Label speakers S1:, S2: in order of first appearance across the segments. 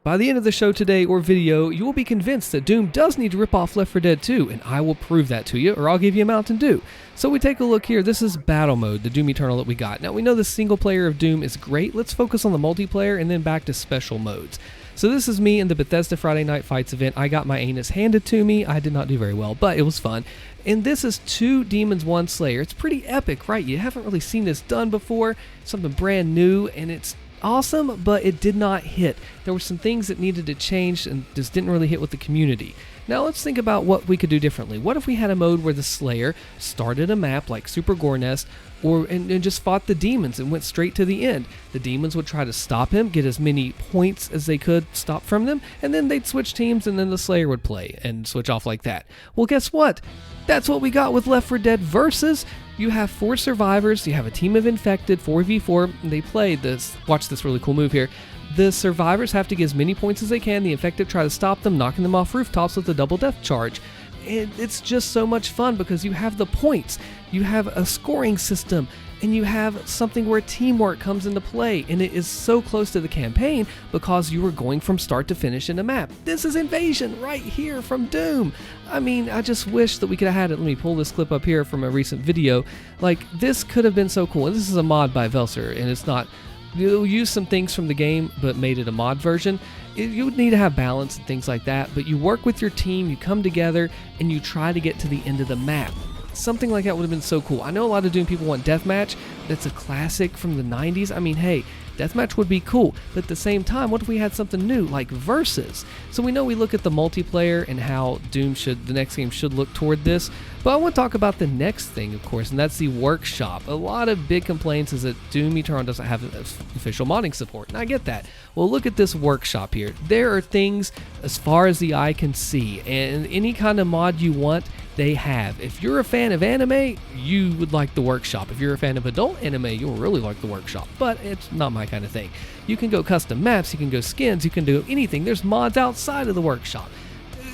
S1: By the end of the show today or video, you will be convinced that Doom does need to rip off Left 4 Dead 2, and I will prove that to you, or I'll give you a Mountain Dew. So we take a look here. This is Battle Mode, the Doom Eternal that we got. Now we know the single player of Doom is great. Let's focus on the multiplayer and then back to special modes. So this is me in the Bethesda Friday Night Fights event. I got my anus handed to me. I did not do very well, but it was fun. And this is 2 Demons, 1 Slayer. It's pretty epic, right? You haven't really seen this done before. Something brand new, and it's awesome, but it did not hit. There were some things that needed to change and just didn't really hit with the community. Now let's think about what we could do differently. What if we had a mode where the Slayer started a map like Super Gore Nest and just fought the demons and went straight to the end? The demons would try to stop him, get as many points as they could stop from them, and then they'd switch teams and then the Slayer would play and switch off like that. Well, guess what? That's what we got with Left 4 Dead Versus. You have 4 survivors, you have a team of infected, 4v4, and they play this. Watch this really cool move here. The survivors have to get as many points as they can. The infected try to stop them, knocking them off rooftops with a double death charge. And it's just so much fun because you have the points, you have a scoring system, and you have something where teamwork comes into play, and it is so close to the campaign because you are going from start to finish in a map. This is Invasion right here from Doom. I mean, I just wish that we could have had it. Let me pull this clip up here from a recent video. Like, this could have been so cool. And this is a mod by Velser, and it's not, you'll use some things from the game but made it a mod version. You would need to have balance and things like that, but you work with your team, you come together, and you try to get to the end of the map. Something like that would have been so cool. I know a lot of Doom people want Deathmatch. That's a classic from the 90s. I mean, hey, Deathmatch would be cool, but at the same time, what if we had something new like Versus? So we know we look at the multiplayer and how Doom the next game should look toward this, but I want to talk about the next thing, of course, and that's the workshop. A lot of big complaints is that Doom Eternal doesn't have official modding support, and I get that. Well, look at this workshop here. There are things as far as the eye can see, and any kind of mod you want, they have. If you're a fan of anime, you would like the workshop. If you're a fan of adult anime, you'll really like the workshop, but it's not my kind of thing. You can go custom maps, you can go skins, you can do anything. There's mods outside of the workshop.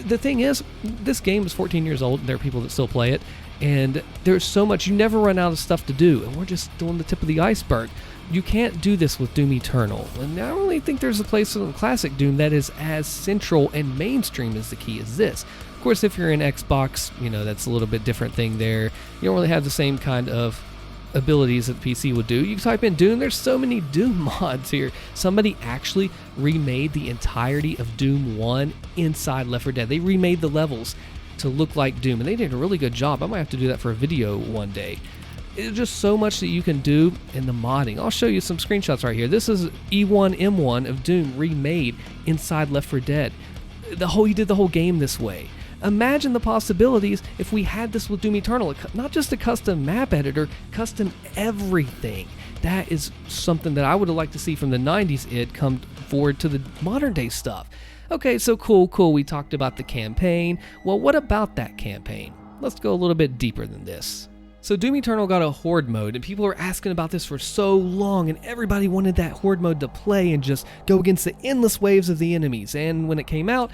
S1: The thing is, this game is 14 years old, and there are people that still play it, and there's so much, you never run out of stuff to do, and we're just doing the tip of the iceberg. You can't do this with Doom Eternal, and I don't really think there's a place in classic Doom that is as central and mainstream as the key as this. Of course, if you're in Xbox, you know, that's a little bit different thing there. You don't really have the same kind of abilities that PC would do. You type in Doom, there's so many Doom mods here. Somebody actually remade the entirety of Doom 1 inside Left 4 Dead. They remade the levels to look like Doom, and they did a really good job. I might have to do that for a video one day. It's just so much that you can do in the modding. I'll show you some screenshots right here. This is E1M1 of Doom remade inside Left 4 Dead. He did the whole game this way. Imagine the possibilities if we had this with Doom Eternal. Not just a custom map editor, custom everything. That is something that I would have liked to see from the 90s it come forward to the modern day stuff. Okay, so cool. We talked about the campaign. Well, what about that campaign? Let's go a little bit deeper than this. So Doom Eternal got a Horde mode, and people were asking about this for so long, and everybody wanted that Horde mode to play and just go against the endless waves of the enemies. And when it came out,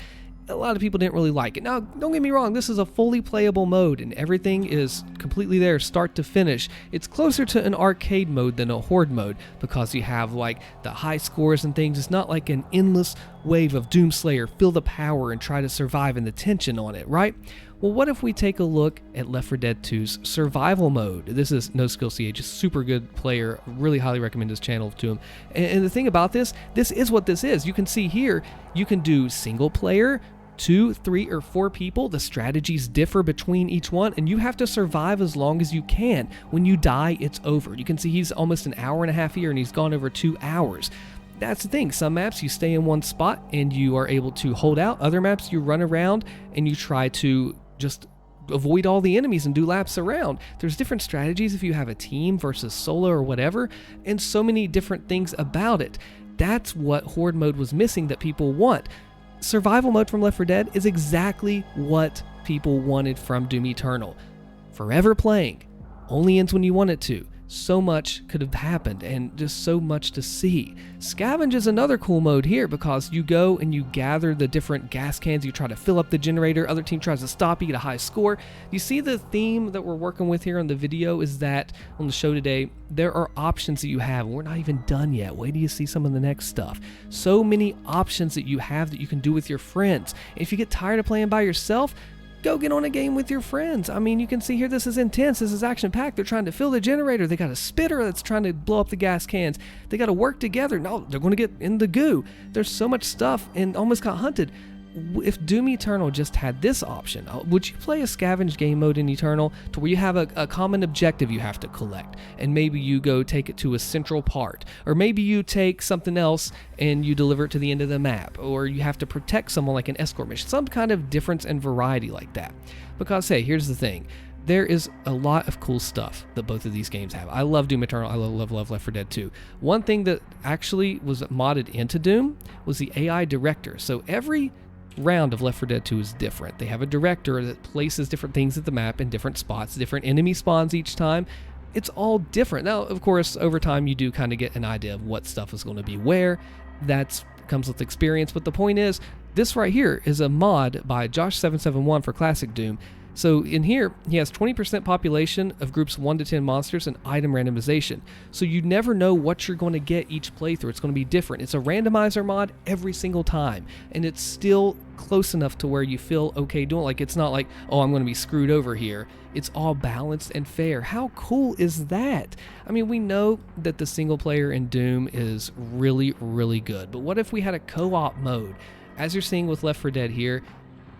S1: a lot of people didn't really like it. Now, don't get me wrong, this is a fully playable mode, and everything is completely there, start to finish. It's closer to an arcade mode than a Horde mode, because you have like the high scores and things. It's not like an endless wave of Doomslayer, feel the power and try to survive and the tension on it, right? Well, what if we take a look at Left 4 Dead 2's survival mode? This is No Skill CH, a super good player. Really highly recommend his channel to him. And the thing about this is what this is. You can see here, you can do single player, 2, 3, or 4 people. The strategies differ between each one, and you have to survive as long as you can. When you die, it's over. You can see he's almost an hour and a half here, and he's gone over 2 hours. That's the thing. Some maps you stay in one spot and you are able to hold out. Other maps you run around and you try to just avoid all the enemies and do laps around. There's different strategies if you have a team versus solo or whatever, and so many different things about it. That's what Horde mode was missing that people want. Survival mode from Left 4 Dead is exactly what people wanted from Doom Eternal. Forever playing, only ends when you want it to. so much could have happened and just so much to see. Scavenge is another cool mode here because you go and you gather the different gas cans, you try to fill up the generator, other team tries to stop you, get a high score. You see the theme that we're working with here on the video is that on the show today, there are options that you have. We're not even done yet. Wait till you see some of the next stuff. So many options that you have that you can do with your friends. If you get tired of playing by yourself, go get on a game with your friends. I mean, you can see here this is intense, this is action-packed. They're trying to fill the generator. They got a spitter that's trying to blow up the gas cans. They got to work together. No, they're going to get in the goo. There's so much stuff and almost got hunted. If Doom Eternal just had this option, would you play a Scavenge game mode in Eternal to where you have a common objective you have to collect, and maybe you go take it to a central part, or maybe you take something else and you deliver it to the end of the map, or you have to protect someone like an escort mission, some kind of difference and variety like that? Because hey, here's the thing. There is a lot of cool stuff that both of these games have. I love Doom Eternal. I love Left 4 Dead 2. One thing that actually was modded into Doom was the AI director. So every round of Left 4 Dead 2 is different. They have a director that places different things at the map in different spots, different enemy spawns each time. It's all different. Now, of course, over time you do kind of get an idea of what stuff is going to be where. That comes with experience, but the point is, this right here is a mod by Josh771 for Classic Doom. So in here, he has 20% population of groups 1 to 10 monsters and item randomization. So you never know what you're going to get each playthrough. It's going to be different. It's a randomizer mod every single time. And it's still close enough to where you feel okay doing it. Like, it's not like, oh, I'm going to be screwed over here. It's all balanced and fair. How cool is that? I mean, we know that the single player in Doom is really, really good. But what if we had a co-op mode? As you're seeing with Left 4 Dead here,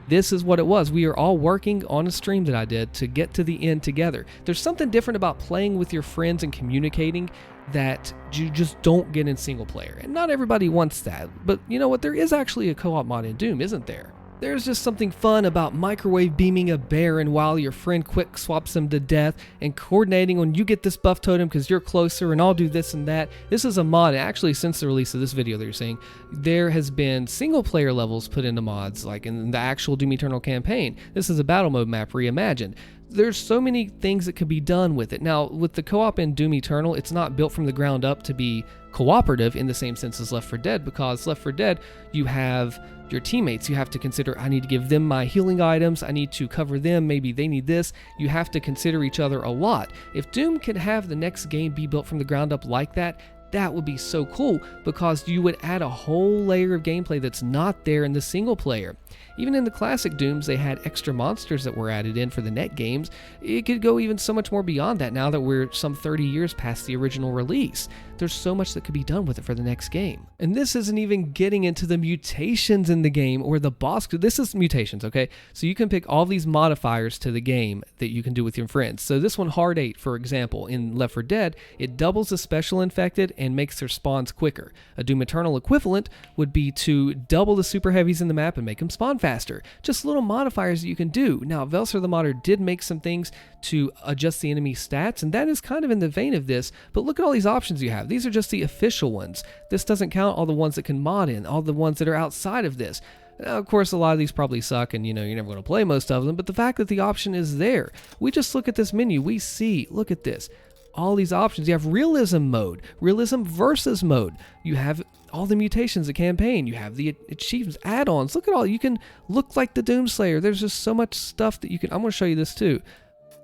S1: this is what it was. We are all working on a stream that I did to get to the end together. There's something different about playing with your friends and communicating that you just don't get in single player. And not everybody wants that. But you know what? There is actually a co-op mod in Doom, isn't there? There's just something fun about microwave beaming a Baron while your friend quick swaps him to death and coordinating on you get this buff totem because you're closer and I'll do this and that. This is a mod. Actually, since the release of this video that you're seeing, there has been single player levels put into mods, like in the actual Doom Eternal campaign. This is a battle mode map reimagined. There's so many things that could be done with it. Now, with the co-op in Doom Eternal, it's not built from the ground up to be cooperative in the same sense as Left 4 Dead, because Left 4 Dead, you have your teammates. You have to consider, I need to give them my healing items, I need to cover them, maybe they need this. You have to consider each other a lot. If Doom could have the next game be built from the ground up like that, that would be so cool, because you would add a whole layer of gameplay that's not there in the single player. Even in the classic Dooms, they had extra monsters that were added in for the net games. It could go even so much more beyond that now that we're some 30 years past the original release. There's so much that could be done with it for the next game. And this isn't even getting into the mutations in the game or the boss. This is mutations, okay? So you can pick all these modifiers to the game that you can do with your friends. So this one, Horde 8, for example, in Left 4 Dead, it doubles the special infected and makes their spawns quicker. A Doom Eternal equivalent would be to double the super heavies in the map and make them spawn faster. Just little modifiers that you can do. Now, Velser the modder did make some things to adjust the enemy stats, and that is kind of in the vein of this, but look at all these options you have. These are just the official ones. This doesn't count all the ones that can mod in, all the ones that are outside of this. Now, of course, a lot of these probably suck, and you're never going to play most of them, but the fact that the option is there, we just look at this menu, we see, look at this, all these options. You have realism mode, realism versus mode. You have all the mutations, the campaign. You have the achievements, add-ons. Look at all. You can look like the Doomslayer. There's just so much stuff that you can. I'm going to show you this too.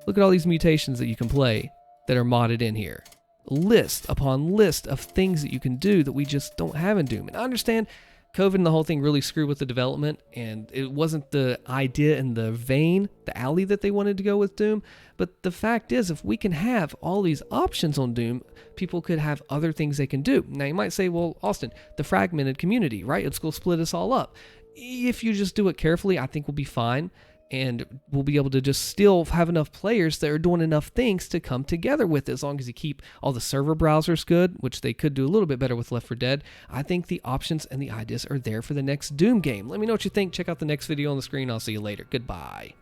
S1: Look at all these mutations that you can play that are modded in here. List upon list of things that you can do that we just don't have in Doom. And I understand COVID and the whole thing really screwed with the development, and it wasn't the idea and the vein, the alley that they wanted to go with Doom. But the fact is, if we can have all these options on Doom, people could have other things they can do. Now you might say, well, Austin, the fragmented community, right? It's going to split us all up. If you just do it carefully, I think we'll be fine. And we'll be able to just still have enough players that are doing enough things to come together with it. As long as you keep all the server browsers good, which they could do a little bit better with Left 4 Dead, I think the options and the ideas are there for the next Doom game. Let me know what you think. Check out the next video on the screen. I'll see you later. Goodbye.